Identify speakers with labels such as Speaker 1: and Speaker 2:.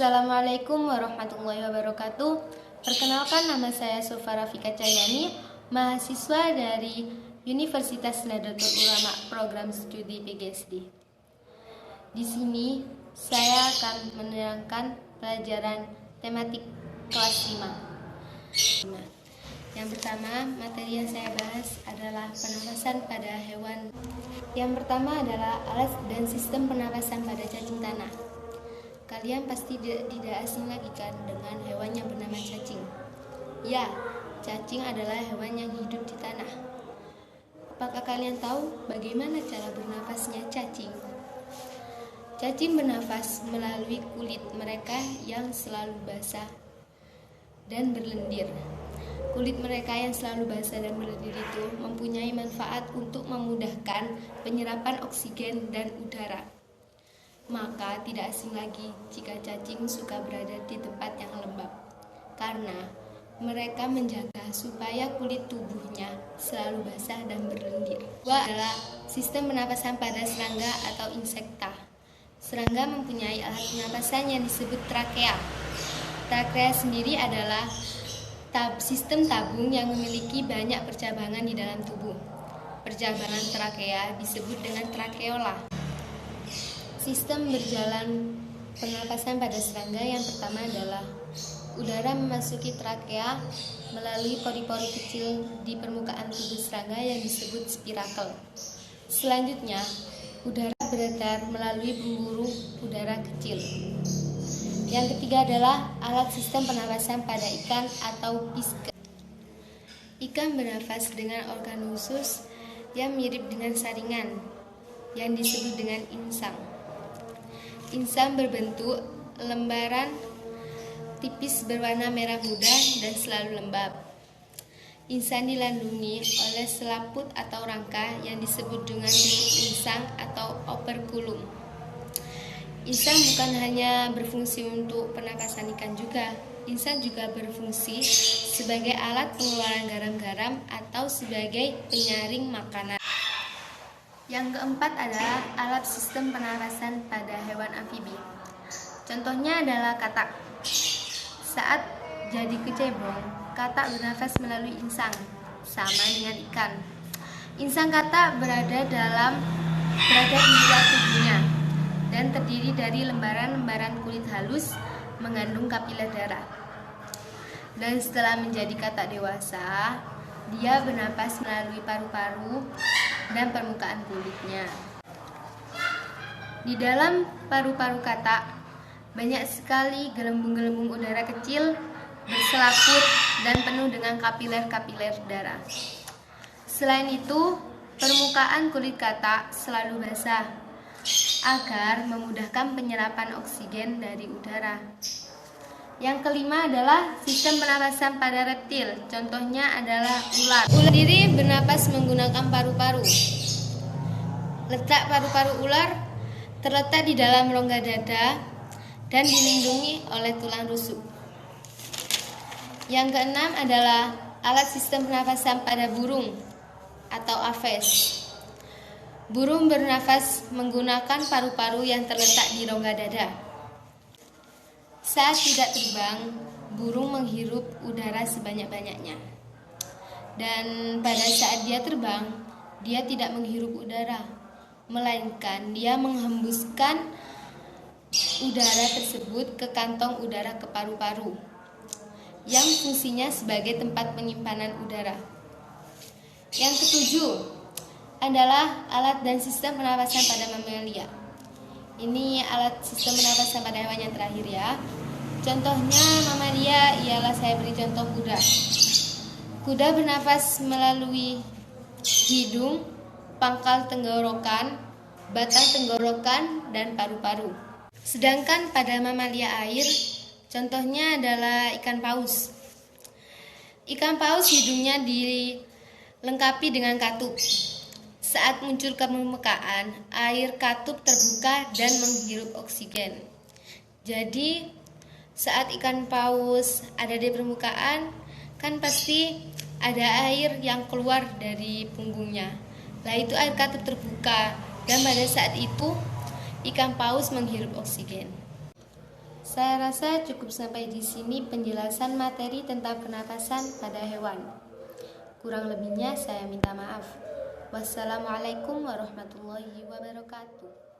Speaker 1: Assalamualaikum warahmatullahi wabarakatuh. Perkenalkan, nama saya Sulfa Rafika Cahyani, mahasiswa dari Universitas Nahdlatul Ulama Program Studi PGSD. Di sini saya akan menerangkan pelajaran tematik kelas 5. Yang pertama, materi yang saya bahas adalah pernapasan pada hewan. Yang pertama adalah alat dan sistem pernapasan pada cacing tanah. Kalian pasti tidak asing lagi kan dengan hewan yang bernama cacing. Ya, cacing adalah hewan yang hidup di tanah. Apakah kalian tahu bagaimana cara bernafasnya cacing? Cacing bernafas melalui kulit mereka yang selalu basah dan berlendir. Kulit mereka yang selalu basah dan berlendir itu mempunyai manfaat untuk memudahkan penyerapan oksigen dan udara. Maka tidak asing lagi jika cacing suka berada di tempat yang lembab, karena mereka menjaga supaya kulit tubuhnya selalu basah dan berlendir. Kedua adalah sistem pernapasan pada serangga atau insekta. Serangga mempunyai alat pernapasan yang disebut trakea. Trakea sendiri adalah sistem tabung yang memiliki banyak percabangan di dalam tubuh. Percabangan trakea disebut dengan trakeola. Sistem berjalan pernapasan pada serangga yang pertama adalah udara memasuki trakea melalui pori-pori kecil di permukaan tubuh serangga yang disebut spirakel. Selanjutnya, udara beredar melalui pemburu udara kecil. Yang ketiga adalah alat sistem pernapasan pada ikan atau piske. Ikan bernafas dengan organ khusus yang mirip dengan saringan yang disebut dengan insang. Insang berbentuk lembaran tipis berwarna merah muda dan selalu lembab. Insang dilindungi oleh selaput atau rangka yang disebut dengan tutup insang atau operkulum. Insang bukan hanya berfungsi untuk pernapasan ikan juga. Insang juga berfungsi sebagai alat pengeluaran garam-garam atau sebagai penyaring makanan. Yang keempat adalah alat sistem pernapasan pada hewan amfibi. Contohnya adalah katak. Saat jadi kecebong, katak bernafas melalui insang, sama dengan ikan. Insang katak berada di luar tubuhnya dan terdiri dari lembaran-lembaran kulit halus mengandung kapiler darah. Dan setelah menjadi katak dewasa, dia bernapas melalui paru-paru dan permukaan kulitnya. Di dalam paru-paru katak banyak sekali gelembung-gelembung udara kecil berselaput dan penuh dengan kapiler-kapiler darah. Selain itu, permukaan kulit katak selalu basah agar memudahkan penyerapan oksigen dari udara. Yang kelima adalah sistem pernapasan pada reptil. Contohnya adalah ular. Ular sendiri bernapas menggunakan paru-paru. Letak paru-paru ular terletak di dalam rongga dada dan dilindungi oleh tulang rusuk. Yang keenam adalah alat sistem pernapasan pada burung atau aves. Burung bernafas menggunakan paru-paru yang terletak di rongga dada. Saat tidak terbang, burung menghirup udara sebanyak-banyaknya. Dan pada saat dia terbang, dia tidak menghirup udara, melainkan dia menghembuskan udara tersebut ke kantong udara ke paru-paru, yang fungsinya sebagai tempat penyimpanan udara. Yang ketujuh adalah alat dan sistem pernapasan pada mamalia. Ini alat sistem pernapasan pada hewan yang terakhir ya. Contohnya mamalia ialah, saya beri contoh kuda. Kuda bernafas melalui hidung, pangkal tenggorokan, batang tenggorokan, dan paru-paru. Sedangkan pada mamalia air, contohnya adalah ikan paus. Ikan paus hidungnya dilengkapi dengan katup. Saat muncul ke permukaan, air katup terbuka dan menghirup oksigen. Jadi, saat ikan paus ada di permukaan, kan pasti ada air yang keluar dari punggungnya. Nah, itu air katup terbuka, dan pada saat itu ikan paus menghirup oksigen. Saya rasa cukup sampai di sini penjelasan materi tentang pernapasan pada hewan. Kurang lebihnya saya minta maaf. Wassalamualaikum warahmatullahi wabarakatuh.